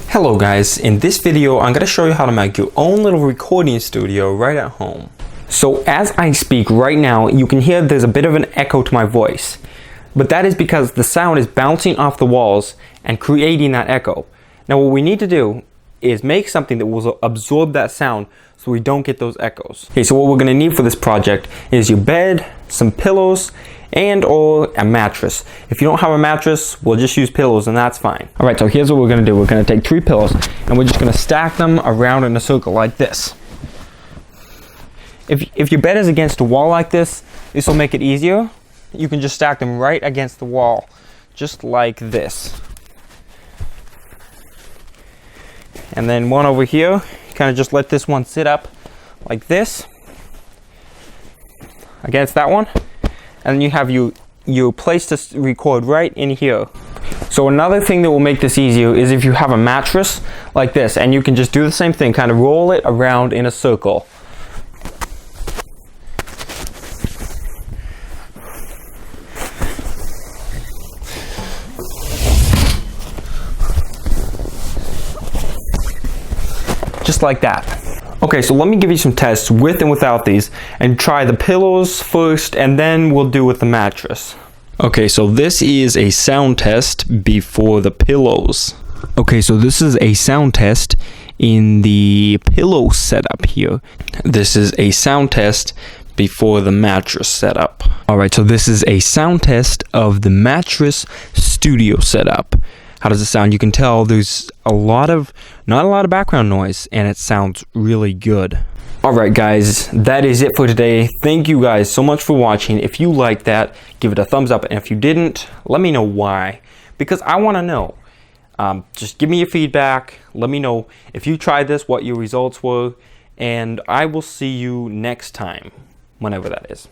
Hello guys, in this video I'm going to show you how to make your own little recording studio right at home. So as I speak right now, you can hear there's a bit of an echo to my voice. But that is because the sound is bouncing off the walls and creating that echo. Now what we need to do is make something that will absorb that sound so we don't get those echoes. Okay, so what we're going to need for this project is your bed, some pillows, and or a mattress. If you don't have a mattress, we'll just use pillows and that's fine. Alright, so here's what we're going to do. We're going to take 3 pillows and we're just going to stack them around in a circle like this. If your bed is against a wall like this will make it easier. You can just stack them right against the wall, just like this. And then one over here, kind of just let this one sit up like this against that one. And then you have your place to record right in here. So another thing that will make this easier is if you have a mattress like this, and you can just do the same thing, kind of roll it around in a circle. Just like that. Okay, so let me give you some tests with and without these, and try the pillows first, and then we'll do with the mattress. Okay, so this is a sound test before the pillows. Okay, so this is a sound test in the pillow setup here. This is a sound test before the mattress setup. Alright, so this is a sound test of the mattress studio setup. How does it sound? You can tell there's not a lot of background noise, and it sounds really good. Alright guys, that is it for today. Thank you guys so much for watching. If you liked that, give it a thumbs up, and if you didn't, let me know why, because I want to know. Just give me your feedback, let me know if you tried this, what your results were, and I will see you next time, whenever that is.